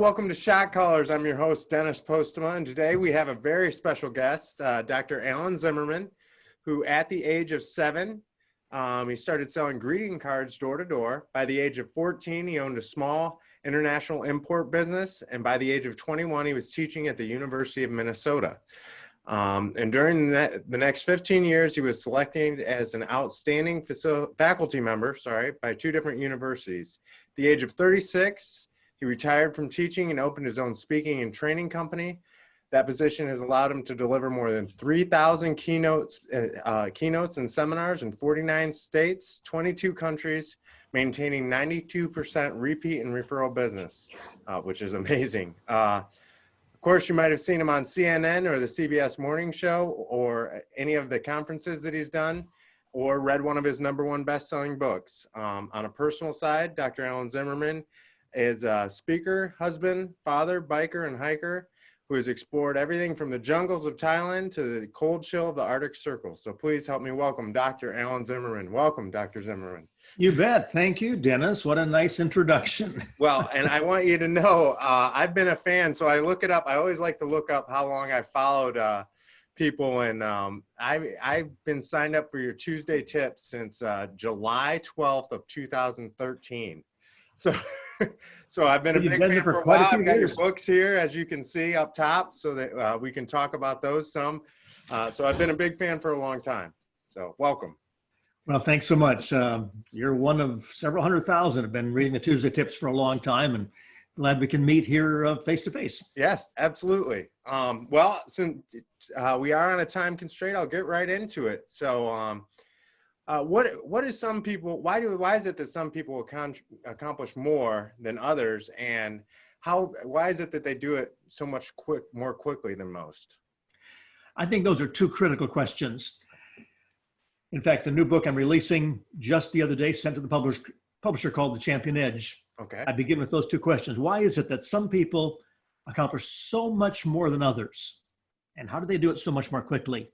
welcome to Shotcallers. I'm your host, Dennis Postema, and today we have a very special guest, Dr. Alan Zimmerman, who at the age of 7, he started selling greeting cards door to door. By the age of 14, he owned a small international import business, and by the age of 21, he was teaching at the University of Minnesota. And during the next 15 years, he was selected as an outstanding faculty member, by 2 different universities. At the age of 36, he retired from teaching and opened his own speaking and training company. That position has allowed him to deliver more than 3,000 keynotes and seminars in 49 states, 22 countries, maintaining 92% repeat and referral business, which is amazing. Of course, you might have seen him on CNN or the CBS Morning Show or any of the conferences that he's done, or read one of his #1 best-selling books. On a personal side, Dr. Alan Zimmerman is a speaker, husband, father, biker, and hiker who has explored everything from the jungles of Thailand to the cold chill of the Arctic Circle. So please help me welcome Dr. Alan Zimmerman. Welcome, Dr. Zimmerman. You bet. Thank you, Dennis. What a nice introduction. Well, and I want you to know, I've been a fan, so I look it up. I always like to look up how long I've followed people, and I've been signed up for your Tuesday tips since July 12th of 2013. So I've been a big fan for a while. I've got your books here, as you can see up top, so that we can talk about those some. So I've been a big fan for a long time. So welcome. Well, thanks so much. You're one of several 100,000 have been reading the Tuesday tips for a long time, and glad we can meet here face to face. Yes, absolutely. Well, since we are on a time constraint, I'll get right into it. So what is some people, why is it that some people accomplish more than others, and why is it that they do it so much more quickly than most? I think those are 2 critical questions. In fact, the new book I'm releasing just the other day, sent to the publisher, called The Champion Edge. Okay. I begin with those 2 questions. Why is it that some people accomplish so much more than others? And how do they do it so much more quickly?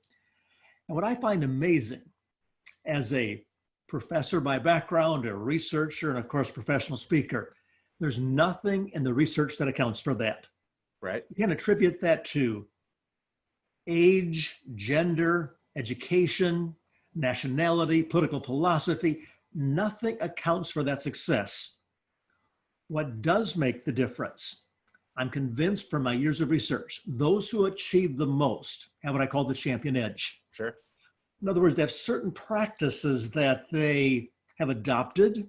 And what I find amazing, as a professor by background, a researcher, and of course, professional speaker, there's nothing in the research that accounts for that. Right. You can attribute that to age, gender, education, nationality, political philosophy. Nothing accounts for that success. What does make the difference? I'm convinced from my years of research, those who achieve the most have what I call the champion edge. Sure. In other words, they have certain practices that they have adopted,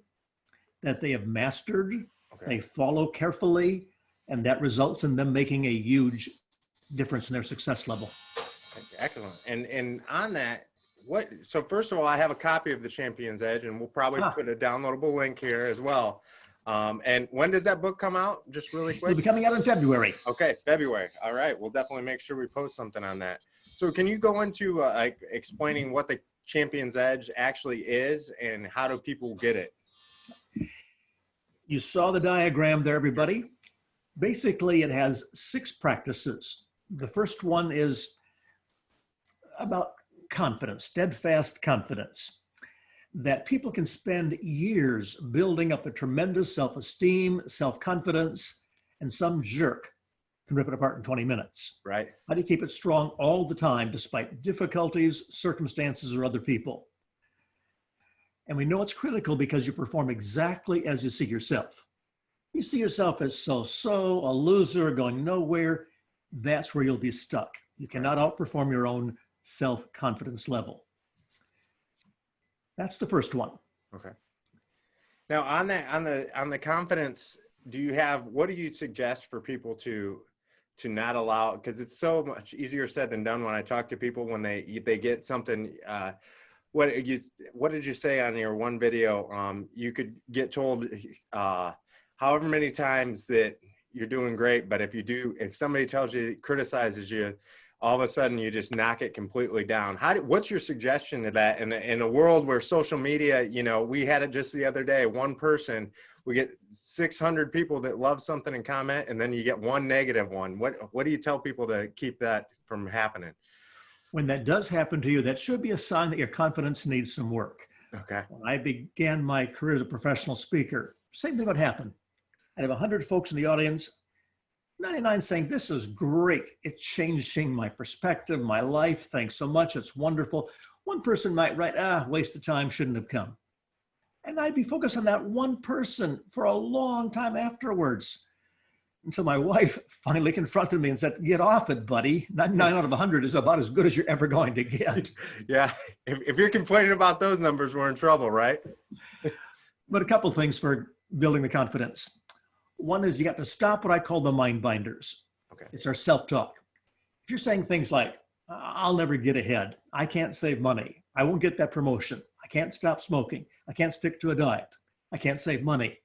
that they have mastered, they follow carefully, and that results in them making a huge difference in their success level. Excellent. And on that, so first of all, I have a copy of The Champion's Edge, and we'll probably put a downloadable link here as well. And when does that book come out? Just really quick. It'll be coming out in February. Okay, February. All right. We'll definitely make sure we post something on that. So can you go into explaining what the Champion's Edge actually is and how do people get it? You saw the diagram there, everybody. Basically, it has 6 practices. The first one is about confidence, steadfast confidence, that people can spend years building up a tremendous self-esteem, self-confidence, and some jerk can rip it apart in 20 minutes. Right. How do you keep it strong all the time, despite difficulties, circumstances, or other people? And we know it's critical because you perform exactly as you see yourself. You see yourself as so-so, a loser, going nowhere, that's where you'll be stuck. You cannot outperform your own self-confidence level. That's the first one. Okay. Now on the confidence, what do you suggest for people to not allow, because it's so much easier said than done when I talk to people when they get something, what did you say on your one video? You could get told however many times that you're doing great, but if somebody criticizes you, all of a sudden you just knock it completely down. What's your suggestion to that in a world where social media, we had it just the other day, one person, we get 600 people that love something and comment, and then you get one negative one. What do you tell people to keep that from happening? When that does happen to you, that should be a sign that your confidence needs some work. Okay. When I began my career as a professional speaker, same thing would happen. I'd have 100 folks in the audience, 99 saying, this is great. It's changing my perspective, my life. Thanks so much. It's wonderful. One person might write, waste of time, shouldn't have come. And I'd be focused on that one person for a long time afterwards, until my wife finally confronted me and said, get off it, buddy. 99 out of 100 is about as good as you're ever going to get. Yeah. If you're complaining about those numbers, we're in trouble, right? But a couple things for building the confidence. One is you got to stop what I call the mind binders. Okay. It's our self-talk. If you're saying things like, I'll never get ahead, I can't save money, I won't get that promotion, I can't stop smoking, I can't stick to a diet, I can't save money,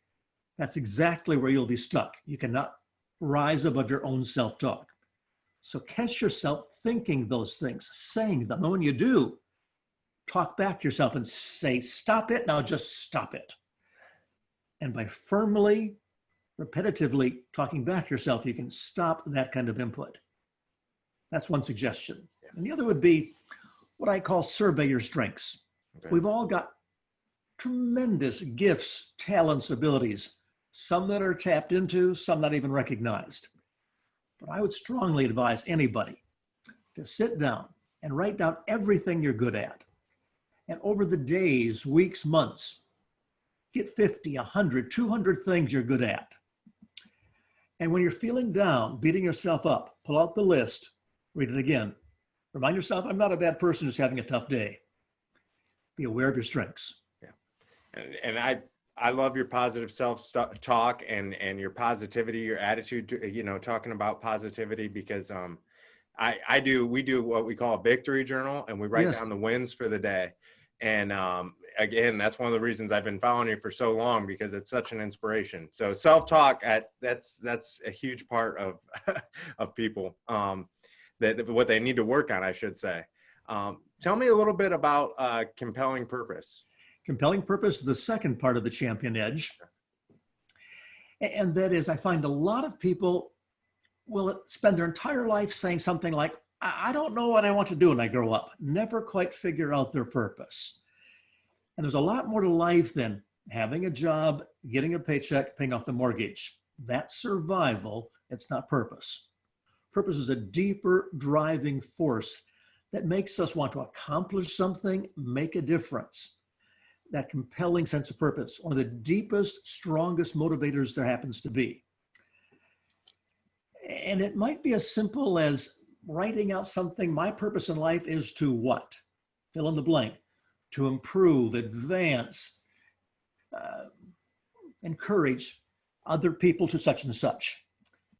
that's exactly where you'll be stuck. You cannot rise above your own self-talk. So catch yourself thinking those things, saying them. And when you do, talk back to yourself and say, stop it, now just stop it. And by firmly, repetitively talking back to yourself, you can stop that kind of input. That's one suggestion. Yeah. And the other would be what I call survey your strengths. Okay. We've all got tremendous gifts, talents, abilities, some that are tapped into, some not even recognized. But I would strongly advise anybody to sit down and write down everything you're good at. And over the days, weeks, months, get 50, 100, 200 things you're good at. And when you're feeling down, beating yourself up, pull out the list, read it again. Remind yourself, I'm not a bad person just having a tough day. Be aware of your strengths. Yeah. And I love your positive self-talk and your positivity, your attitude, talking about positivity, because we do what we call a victory journal, and we write down the wins for the day. And again, that's one of the reasons I've been following you for so long, because it's such an inspiration. So self-talk, that's a huge part of of people, that what they need to work on, I should say. Tell me a little bit about compelling purpose. Compelling purpose is the second part of the champion edge. And that is, I find a lot of people will spend their entire life saying something like, I don't know what I want to do when I grow up, never quite figure out their purpose. And there's a lot more to life than having a job, getting a paycheck, paying off the mortgage. That's survival. It's not purpose. Purpose is a deeper driving force that makes us want to accomplish something, make a difference. That compelling sense of purpose, one of the deepest, strongest motivators there happens to be. And it might be as simple as writing out something, my purpose in life is to what? Fill in the blank. To improve, advance, encourage other people to such and such.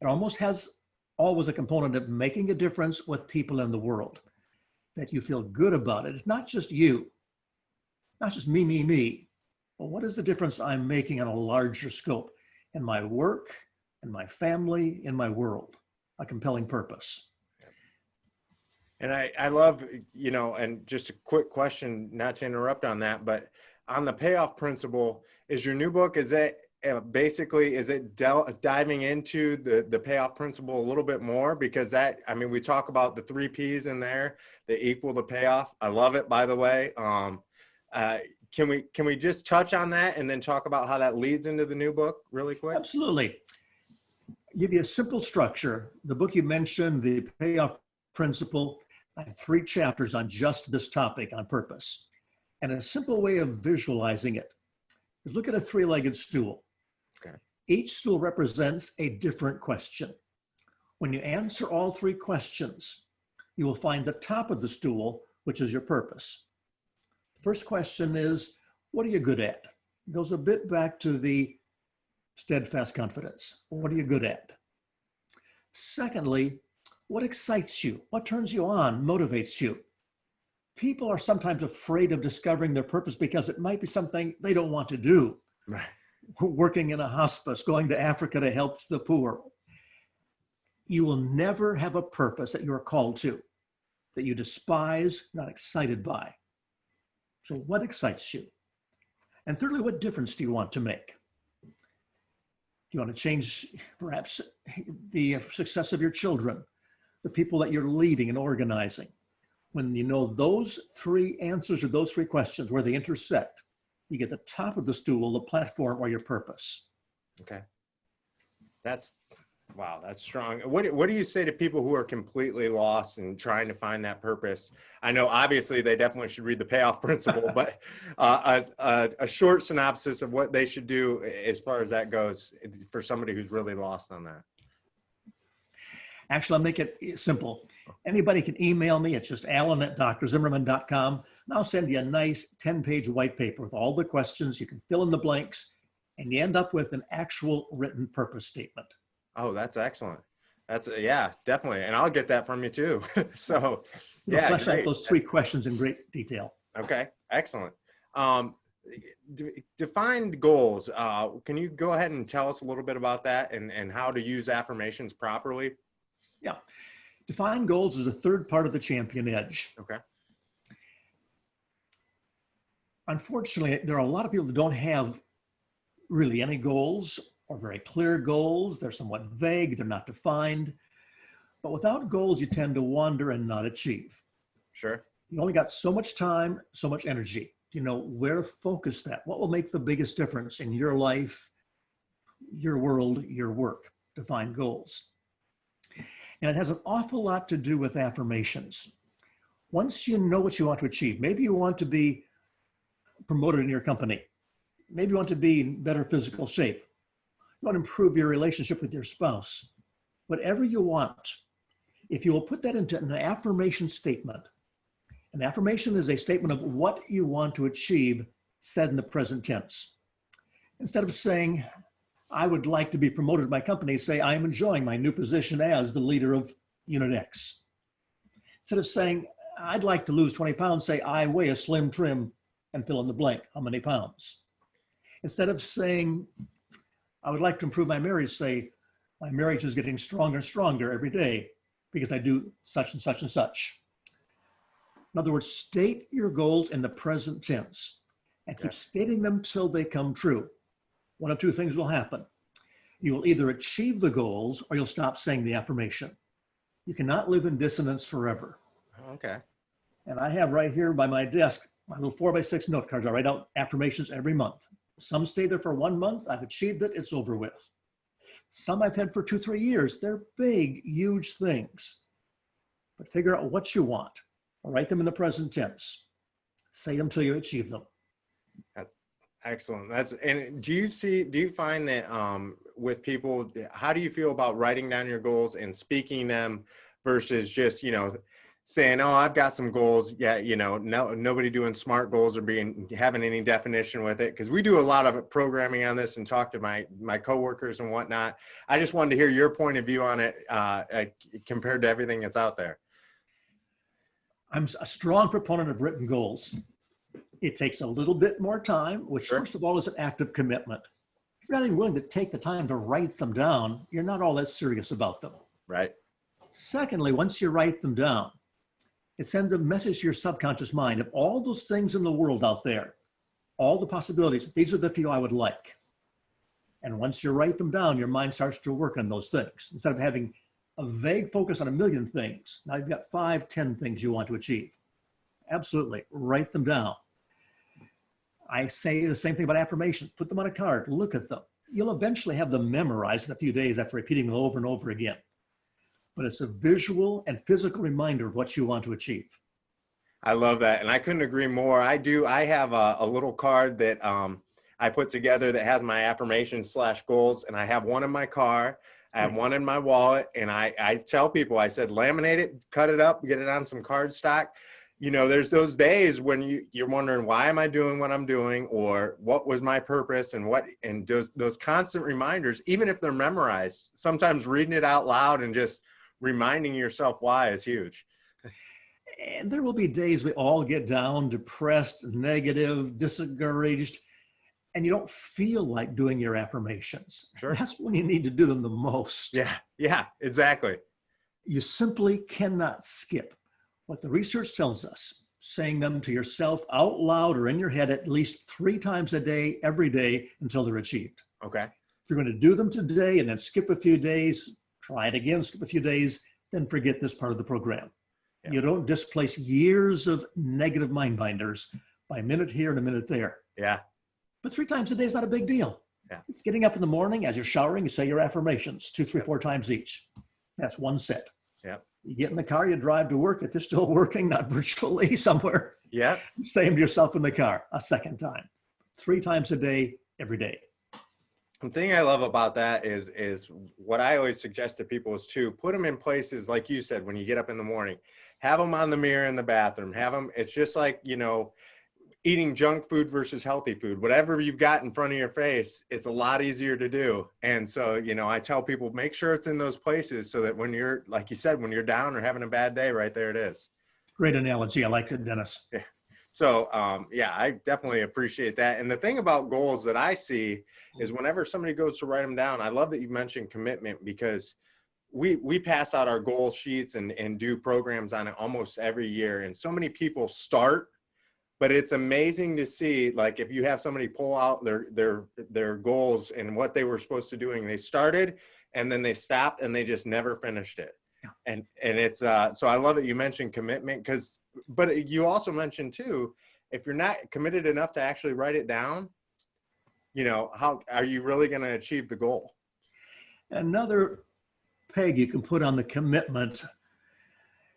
It almost has always a component of making a difference with people in the world, that you feel good about it. It's not just you, not just me, but what is the difference I'm making on a larger scope in my work, in my family, in my world? A compelling purpose. And I love, and just a quick question, not to interrupt on that, but on the payoff principle, is your new book, is it diving into the payoff principle a little bit more? Because we talk about the 3 Ps in there, that equal the payoff. I love it, by the way. Can we just touch on that and then talk about how that leads into the new book really quick? Absolutely. Give you a simple structure. The book you mentioned, the payoff principle, I have 3 chapters on just this topic, on purpose. And a simple way of visualizing it is look at a 3-legged stool. Okay. Each stool represents a different question. When you answer all 3 questions, you will find the top of the stool, which is your purpose. The first question is, what are you good at? It goes a bit back to the steadfast confidence. What are you good at? Secondly, what excites you? What turns you on, motivates you? People are sometimes afraid of discovering their purpose because it might be something they don't want to do. Right. Working in a hospice, going to Africa to help the poor. You will never have a purpose that you are called to, that you despise, not excited by. So what excites you? And thirdly, what difference do you want to make? Do you want to change perhaps the success of your children, the people that you're leading and organizing? When you know those 3 answers or those 3 questions, where they intersect, you get the top of the stool, the platform, or your purpose. Okay. That's Wow, that's strong. What do you say to people who are completely lost and trying to find that purpose? I know obviously they definitely should read the payoff principle, but a short synopsis of what they should do as far as that goes for somebody who's really lost on that. Actually, I'll make it simple. Anybody can email me. It's just alan@drzimmerman.com. And I'll send you a nice 10-page white paper with all the questions. You can fill in the blanks, and you end up with an actual written purpose statement. Oh, that's excellent. That's yeah, definitely. And I'll get that from you too. So It'll yeah, flesh out great. those 3 questions in great detail. Okay, excellent. Defined goals. Can you go ahead and tell us a little bit about that and how to use affirmations properly? Yeah. Define goals is the 3rd part of the champion edge. Okay. Unfortunately, there are a lot of people that don't have really any goals or very clear goals. They're somewhat vague. They're not defined. But without goals, you tend to wander and not achieve. Sure. You only got so much time, so much energy. You know where to focus that. What will make the biggest difference in your life, your world, your work? Define goals. And it has an awful lot to do with affirmations. Once you know what you want to achieve, maybe you want to be promoted in your company. Maybe you want to be in better physical shape. You want to improve your relationship with your spouse. Whatever you want, if you will put that into an affirmation statement. An affirmation is a statement of what you want to achieve said in the present tense. Instead of saying, I would like to be promoted in my company, say, I am enjoying my new position as the leader of Unit X. Instead of saying, I'd like to lose 20 pounds, say, I weigh a slim trim and fill in the blank, how many pounds. Instead of saying, I would like to improve my marriage, say, my marriage is getting stronger and stronger every day because I do such and such and such. In other words, state your goals in the present tense and keep stating them till they come true. One of 2 things will happen. You will either achieve the goals or you'll stop saying the affirmation. You cannot live in dissonance forever. Okay. And I have right here by my desk, my little 4x6 note cards. I write out affirmations every month. Some stay there for 1 month. I've achieved it. It's over with. Some I've had for 2-3 years. They're big, huge things. But figure out what you want. Write them in the present tense. Say them till you achieve them. That's excellent. And do you find that with people, how do you feel about writing down your goals and speaking them versus just, saying, oh, I've got some goals. Yeah. Nobody doing SMART goals or having any definition with it. Cause we do a lot of programming on this and talk to my coworkers and whatnot. I just wanted to hear your point of view on it compared to everything that's out there. I'm a strong proponent of written goals. It takes a little bit more time, which first of all is an act of commitment. If you're not even willing to take the time to write them down, you're not all that serious about them. Right. Secondly, once you write them down, it sends a message to your subconscious mind of all those things in the world out there, all the possibilities. These are the few I would like. And once you write them down, your mind starts to work on those things. Instead of having a vague focus on a million things, now you've got 5, 10 things you want to achieve. Absolutely, write them down. I say the same thing about affirmations. Put them on a card, look at them. You'll eventually have them memorized in a few days after repeating them over and over again. But it's a visual and physical reminder of what you want to achieve. I love that. And I couldn't agree more. I have a little card that I put together that has my affirmations / goals. And I have one in my car. I have one in my wallet. And I tell people, I said, laminate it, cut it up, get it on some cardstock. There's those days when you're wondering, why am I doing what I'm doing? Or what was my purpose? And those constant reminders, even if they're memorized, sometimes reading it out loud and just reminding yourself why is huge. And there will be days we all get down, depressed, negative, discouraged, and you don't feel like doing your affirmations. Sure. That's when you need to do them the most. Yeah, exactly. You simply cannot skip what the research tells us, saying them to yourself out loud or in your head at least 3 times a day, every day until they're achieved. Okay. If you're going to do them today and then skip a few days, try it again, skip a few days, then forget this part of the program. Yeah. You don't displace years of negative mind binders by a minute here and a minute there. Yeah. But 3 times a day is not a big deal. Yeah. It's getting up in the morning as you're showering, you say your affirmations 2, 3, 4 times each. That's one set. Yep. You get in the car, you drive to work. If you're still working, not virtually somewhere, Yep. same to yourself in the car a second time. 3 times a day, every day. The thing I love about that is what I always suggest to people is to put them in places like you said when you get up in the morning, have them on the mirror in the bathroom, have them. It's just like, you know, eating junk food versus healthy food. Whatever you've got in front of your face, it's a lot easier to do. And so, you know, I tell people make sure it's in those places so that when you're, like you said, when you're down or having a bad day, right there it is. Great analogy. I like it, Dennis. Yeah. So, yeah, I definitely appreciate that. And the thing about goals that I see is whenever somebody goes to write them down, I love that you mentioned commitment because we pass out our goal sheets and do programs on it almost every year. And so many people start, but it's amazing to see, like, if you have somebody pull out their goals and what they were supposed to doing, they started and then they stopped and they just never finished it. And it's, so I love that you mentioned commitment but you also mentioned too, if you're not committed enough to actually write it down, you know, how are you really going to achieve the goal? Another peg you can put on the commitment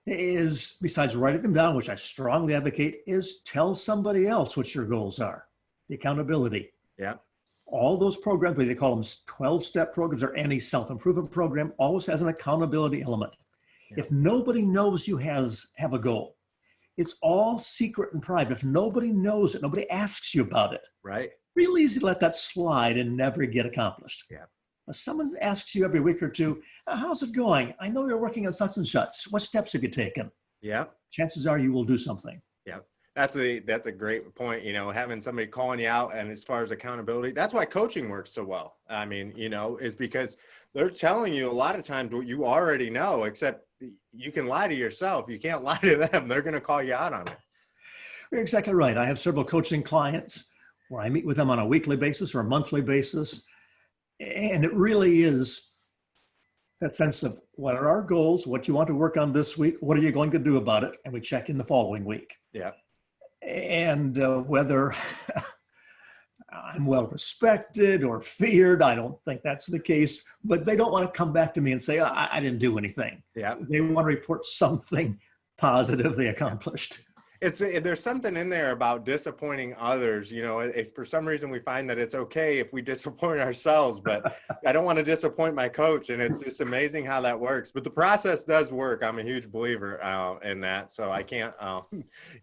is, besides writing them down, which I strongly advocate, is tell somebody else what your goals are. The accountability. Yeah. All those programs, whether they call them 12-step programs or any self-improvement program, always has an accountability element. Yeah. If nobody knows you have a goal, it's all secret and private. If nobody knows it, nobody asks you about it. Right. Real easy to let that slide and never get accomplished. Yeah. If someone asks you every week or two, how's it going? I know you're working on such and such. What steps have you taken? Yeah. Chances are you will do something. Yeah. That's a great point, you know, having somebody calling you out. And as far as accountability, that's why coaching works so well. I mean, you know, is because they're telling you a lot of times what you already know, except you can lie to yourself. You can't lie to them. They're going to call you out on it. You're exactly right. I have several coaching clients where I meet with them on a weekly basis or a monthly basis. And it really is that sense of what are our goals? What do you want to work on this week? What are you going to do about it? And we check in the following week. Yeah. And whether I'm well respected or feared, I don't think that's the case, but they don't want to come back to me and say, I didn't do anything. Yeah. They want to report something positive they accomplished. There's something in there about disappointing others. You know, if for some reason we find that it's okay if we disappoint ourselves, but I don't want to disappoint my coach. And it's just amazing how that works. But the process does work. I'm a huge believer in that. So I can't,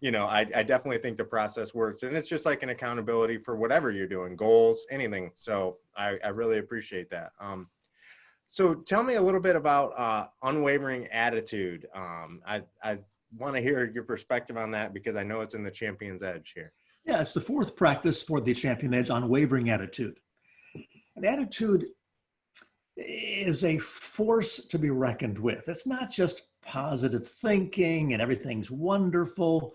you know, I definitely think the process works. And it's just like an accountability for whatever you're doing, goals, anything. So I really appreciate that. So tell me a little bit about unwavering attitude. I want to hear your perspective on that because I know it's in the Champion's Edge here. Yeah, it's the fourth practice for the Champion Edge, unwavering attitude. And attitude is a force to be reckoned with. It's not just positive thinking and everything's wonderful.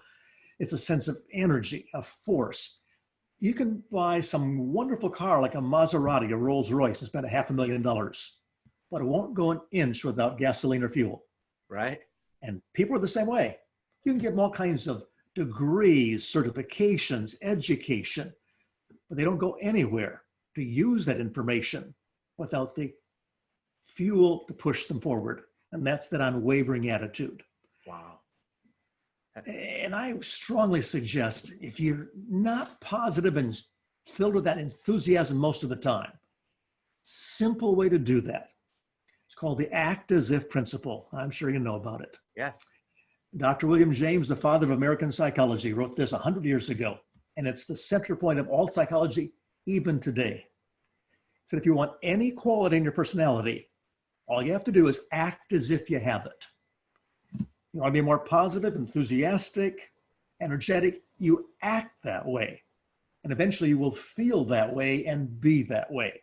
It's a sense of energy, a force. You can buy some wonderful car like a Maserati, a Rolls Royce, and spend $500,000, but it won't go an inch without gasoline or fuel. Right. And people are the same way. You can get all kinds of degrees, certifications, education, but they don't go anywhere to use that information without the fuel to push them forward. And that's that unwavering attitude. Wow. And I strongly suggest if you're not positive and filled with that enthusiasm most of the time, simple way to do that. It's called the act as if principle. I'm sure you know about it. Yes. Dr. William James, the father of American psychology, wrote this 100 years ago, and it's the center point of all psychology, even today. He said, if you want any quality in your personality, all you have to do is act as if you have it. You want to be more positive, enthusiastic, energetic, you act that way. And eventually you will feel that way and be that way.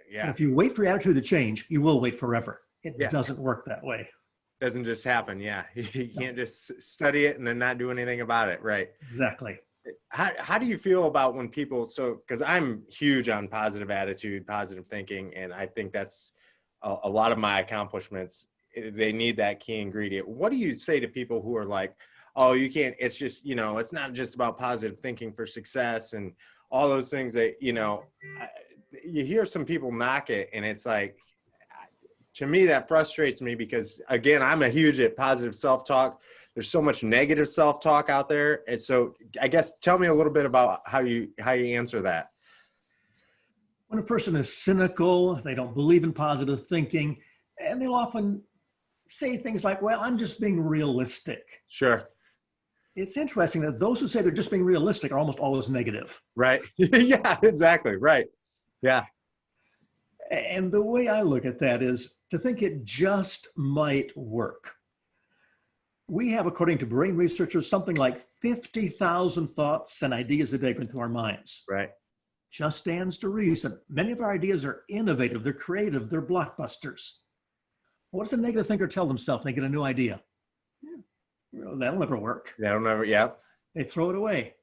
Yeah. And if you wait for your attitude to change, you will wait forever. It doesn't work that way. Doesn't just happen. Yeah. You can't just study it and then not do anything about it. Right. Exactly. How do you feel about when people, because I'm huge on positive attitude, positive thinking, and I think that's a lot of my accomplishments. They need that key ingredient. What do you say to people who are like, oh, you can't, it's just, you know, it's not just about positive thinking for success and all those things that, you hear some people knock it, and it's like, to me, that frustrates me because, again, I'm a huge at positive self-talk. There's so much negative self-talk out there. And so I guess tell me a little bit about how you answer that. When a person is cynical, they don't believe in positive thinking, and they'll often say things like, well, I'm just being realistic. Sure. It's interesting that those who say they're just being realistic are almost always negative. Right. Yeah, exactly. Right. Yeah. And the way I look at that is to think it just might work. We have, according to brain researchers, something like 50,000 thoughts and ideas a day going through our minds. Right. Just stands to reason. Many of our ideas are innovative, they're creative, they're blockbusters. What does a negative thinker tell themselves when they get a new idea? That'll never work. That'll never, yeah. They throw it away.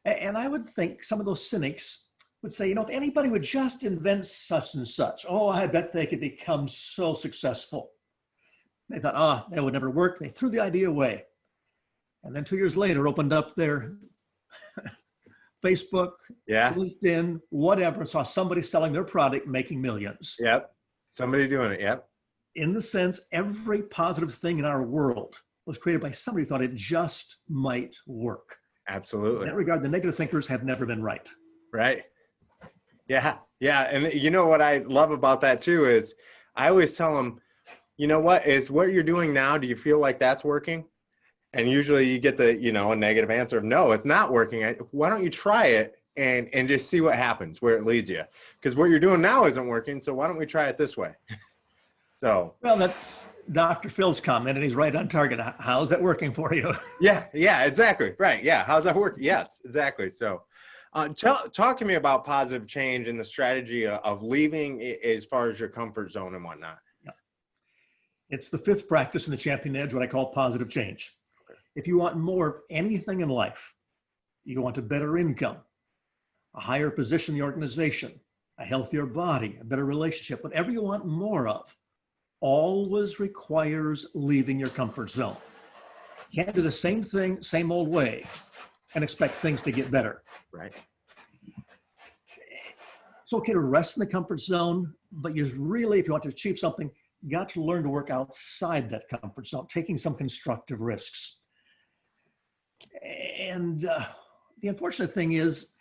And I would think some of those cynics would say, if anybody would just invent such and such, I bet they could become so successful. They thought, that would never work. They threw the idea away. And then 2 years later, opened up their Facebook, LinkedIn, whatever, saw somebody selling their product, making millions. Yep. Somebody doing it. Yep. In the sense, every positive thing in our world was created by somebody who thought it just might work. Absolutely. In that regard, the negative thinkers have never been right. Right. Yeah. Yeah. And you know what I love about that too is I always tell them, what you're doing now, do you feel like that's working? And usually you get the, a negative answer of, no, it's not working. Why don't you try it and just see what happens, where it leads you? Because what you're doing now isn't working. So why don't we try it this way? So. Well, that's Dr. Phil's comment, and he's right on target. How's that working for you? Yeah, exactly. Right. Yeah. How's that work? Yes, exactly. So talk to me about positive change and the strategy of leaving as far as your comfort zone and whatnot. Yeah. It's the fifth practice in the Champion Edge, what I call positive change. Okay. If you want more of anything in life, you want a better income, a higher position in the organization, a healthier body, a better relationship, whatever you want more of, always requires leaving your comfort zone. You can't do the same thing, same old way, and expect things to get better. Right. It's okay to rest in the comfort zone, but you really, if you want to achieve something, you got to learn to work outside that comfort zone, taking some constructive risks. And the unfortunate thing is,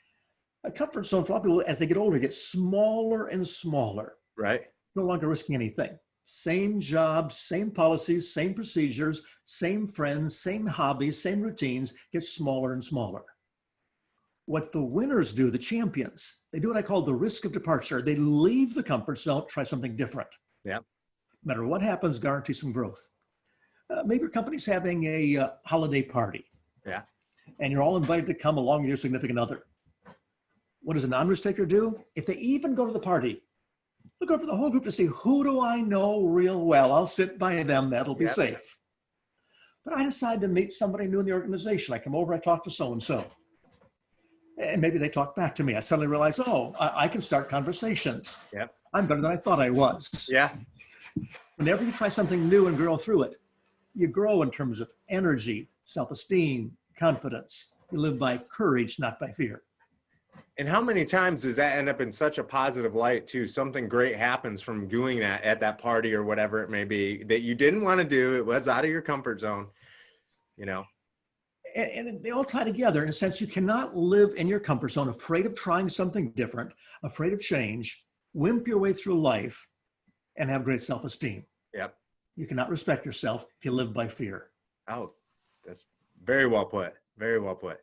a comfort zone for a lot of people, as they get older, gets smaller and smaller. Right. No longer risking anything. Same jobs, same policies, same procedures, same friends, same hobbies, same routines, get smaller and smaller. What the winners do, the champions, they do what I call the risk of departure. They leave the comfort zone, try something different. Yeah. No matter what happens, guarantee some growth. Maybe your company's having a holiday party. Yeah. And you're all invited to come along with your significant other. What does a non-risk taker do? If they even go to the party, look over the whole group to see, who do I know real well? I'll sit by them. That'll be safe. But I decide to meet somebody new in the organization. I come over, I talk to so-and-so. And maybe they talk back to me. I suddenly realize, I can start conversations. Yep. I'm better than I thought I was. Yeah. Whenever you try something new and grow through it, you grow in terms of energy, self-esteem, confidence. You live by courage, not by fear. And how many times does that end up in such a positive light too? Something great happens from doing that at that party or whatever it may be that you didn't want to do. It was out of your comfort zone, And they all tie together in a sense. You cannot live in your comfort zone, afraid of trying something different, afraid of change, wimp your way through life, and have great self-esteem. Yep. You cannot respect yourself if you live by fear. Oh, that's very well put. Very well put.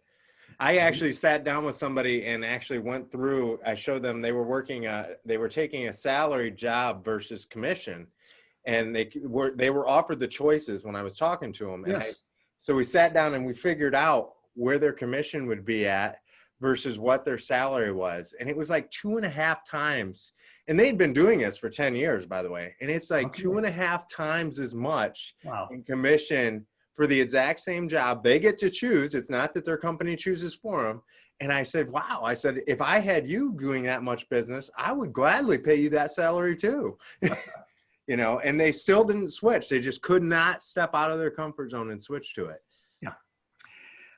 I actually sat down with somebody and actually went through, I showed them they were taking a salary job versus commission, and they were offered the choices when I was talking to them. Yes. And so we sat down and we figured out where their commission would be at versus what their salary was. And it was like 2.5 times. And they'd been doing this for 10 years, by the way. And it's like 2.5 times as much in commission for the exact same job. They get to choose. It's not that their company chooses for them. And I said, wow, if I had you doing that much business, I would gladly pay you that salary too. And they still didn't switch. They just could not step out of their comfort zone and switch to it.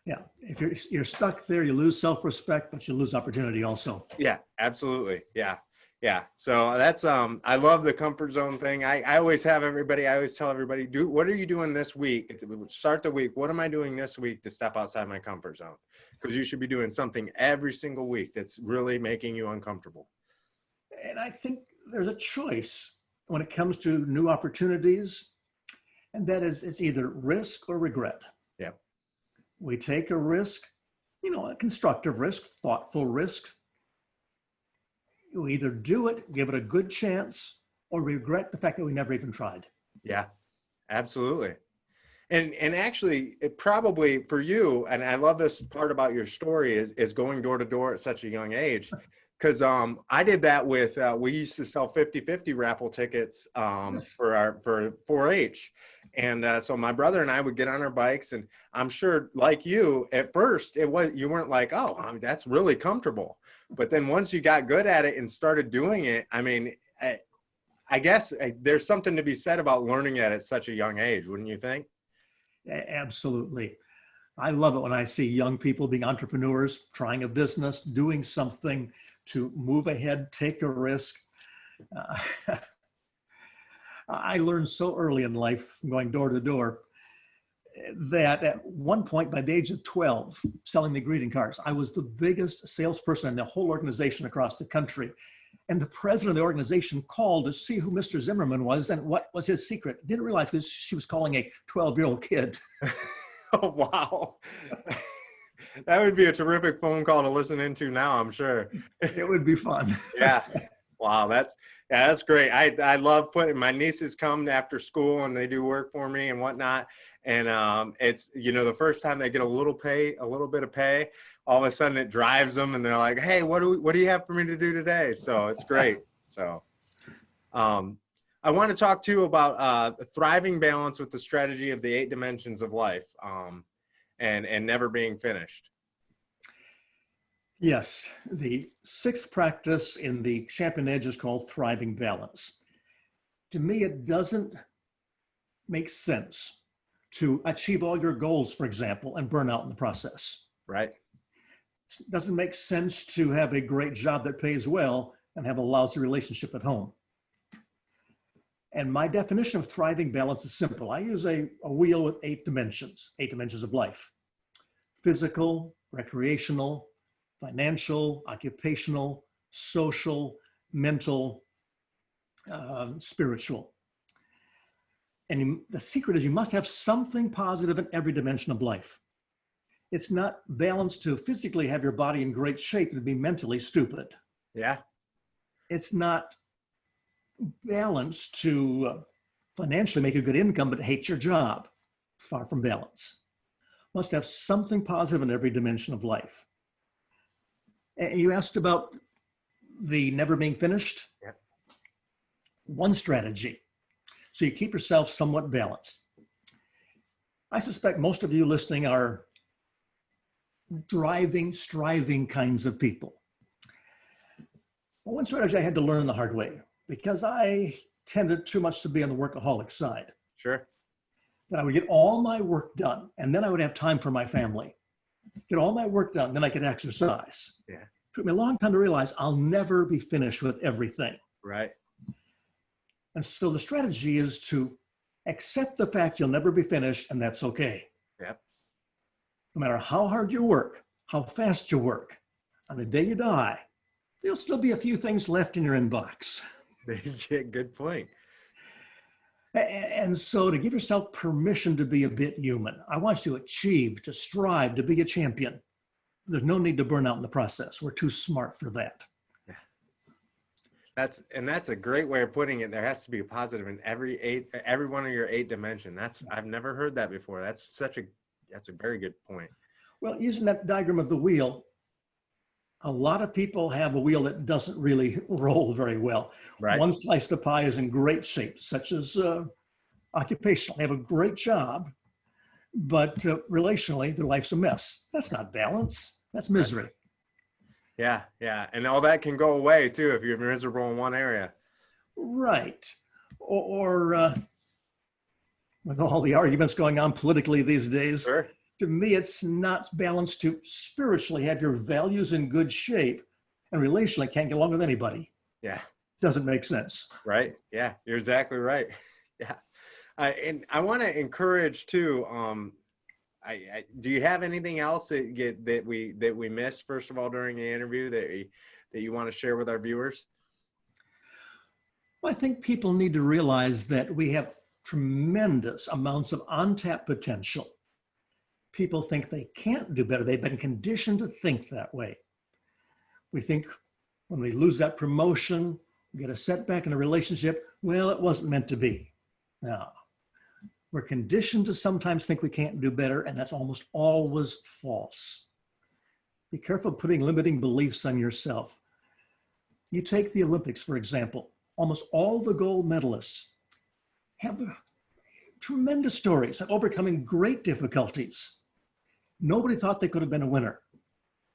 Yeah. Yeah. If you're stuck there, you lose self-respect, but you lose opportunity also. Yeah, absolutely. Yeah. Yeah. So that's, I love the comfort zone thing. I always have everybody, I always tell everybody, what are you doing this week? Start the week. What am I doing this week to step outside my comfort zone? Because you should be doing something every single week that's really making you uncomfortable. And I think there's a choice when it comes to new opportunities, and that is it's either risk or regret. Yeah. We take a risk, a constructive risk, thoughtful risk. We either do it, give it a good chance, or regret the fact that we never even tried. Yeah, absolutely. And actually, it probably for you, and I love this part about your story is going door to door at such a young age. Because I did that with, we used to sell 50-50 raffle tickets Yes. for 4-H. And so my brother and I would get on our bikes, and I'm sure like you, at first, you weren't like, oh, that's really comfortable. But then once you got good at it and started doing it, I mean, I guess there's something to be said about learning it at such a young age, wouldn't you think? Absolutely. I love it when I see young people being entrepreneurs, trying a business, doing something to move ahead, take a risk. I learned so early in life, going door to door, that at one point, by the age of 12, selling the greeting cards, I was the biggest salesperson in the whole organization across the country. And the president of the organization called to see who Mr. Zimmerman was and what was his secret. Didn't realize because she was calling a 12-year-old kid. Oh, wow. That would be a terrific phone call to listen into now, I'm sure. It would be fun. Yeah. Wow. That's great. I love my nieces come after school and they do work for me and whatnot. And it's, the first time they get a little bit of pay, all of a sudden it drives them and they're like, hey, what do you have for me to do today? So it's great. So I want to talk to you about thriving balance with the strategy of the 8 dimensions of life and never being finished. Yes, the 6th practice in the Champion Edge is called thriving balance. To me, it doesn't make sense to achieve all your goals, for example, and burn out in the process. Right. It doesn't make sense to have a great job that pays well and have a lousy relationship at home. And my definition of thriving balance is simple. I use a wheel with 8 dimensions of life: physical, recreational, financial, occupational, social, mental, spiritual. And the secret is you must have something positive in every dimension of life. It's not balanced to physically have your body in great shape and be mentally stupid. Yeah. It's not balanced to financially make a good income but hate your job. Far from balance. Must have something positive in every dimension of life. And you asked about the never being finished. Yeah. One strategy, so you keep yourself somewhat balanced. I suspect most of you listening are striving kinds of people. Well, one strategy I had to learn the hard way because I tended too much to be on the workaholic side. Sure. That I would get all my work done and then I would have time for my family. Get all my work done, then I could exercise. Yeah. It took me a long time to realize I'll never be finished with everything. Right. And so the strategy is to accept the fact you'll never be finished, and that's okay. Yep. No matter how hard you work, how fast you work, on the day you die, there'll still be a few things left in your inbox. Good point. And so to give yourself permission to be a bit human, I want you to achieve, to strive, to be a champion. There's no need to burn out in the process. We're too smart for that. That's a great way of putting it. There has to be a positive in every one of your 8 dimensions. I've never heard that before. That's a very good point. Well, using that diagram of the wheel, a lot of people have a wheel that doesn't really roll very well. Right. One slice of the pie is in great shape, such as occupational. They have a great job, but relationally, their life's a mess. That's not balance. That's misery. Yeah, yeah. And all that can go away, too, if you're miserable in one area. Right. Or with all the arguments going on politically these days, Sure. to me, it's not balanced to spiritually have your values in good shape and relationally can't get along with anybody. Yeah. Doesn't make sense. Right. Yeah, you're exactly right. Yeah. And I want to encourage too. Do you have anything else that we missed, first of all, during the interview that you want to share with our viewers? Well, I think people need to realize that we have tremendous amounts of untapped potential. People think they can't do better. They've been conditioned to think that way. We think when we lose that promotion, we get a setback in a relationship, well, it wasn't meant to be. No. We're conditioned to sometimes think we can't do better, and that's almost always false. Be careful putting limiting beliefs on yourself. You take the Olympics, for example. Almost all the gold medalists have tremendous stories of overcoming great difficulties. Nobody thought they could have been a winner,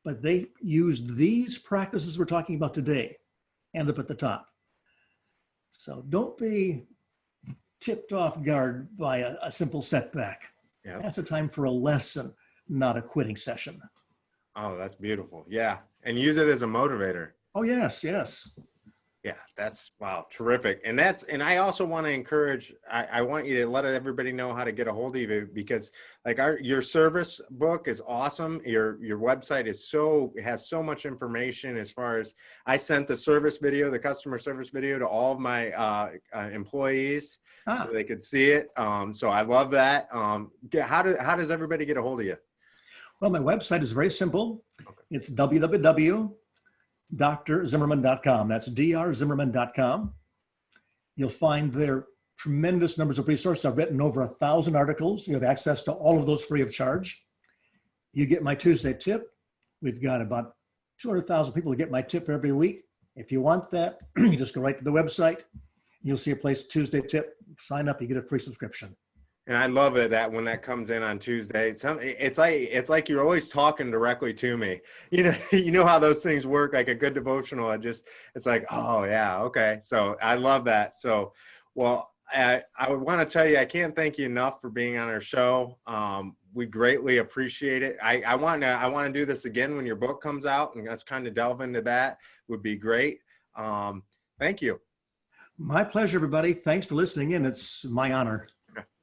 but they used these practices we're talking about today, end up at the top. So don't be tipped off guard by a simple setback. Yeah. That's a time for a lesson, not a quitting session. Oh, that's beautiful. Yeah. And use it as a motivator. Oh, yes, yes. Yeah, that's, wow, terrific. And I also want to encourage, I want you to let everybody know how to get a hold of you, because like your service book is awesome. Your website has so much information. As far as, I sent the customer service video to all of my employees so they could see it. So I love that. How does everybody get a hold of you? Well, my website is very simple. It's www.drzimmerman.com. That's drzimmerman.com. You'll find there tremendous numbers of resources. I've written over 1,000 articles. You have access to all of those free of charge. You get my Tuesday tip. We've got about 200,000 people who get my tip every week. If you want that, you just go right to the website. You'll see a place, Tuesday tip. Sign up, you get a free subscription. And I love it that when that comes in on Tuesday, it's like you're always talking directly to me. You know how those things work, like a good devotional. It's like, oh yeah, okay. So I love that. So, well, I want to tell you, I can't thank you enough for being on our show. We greatly appreciate it. I want to do this again when your book comes out, and let's kind of delve into that. Would be great. Thank you. My pleasure, everybody. Thanks for listening in. It's my honor.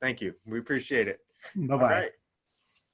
Thank you. We appreciate it. Bye-bye.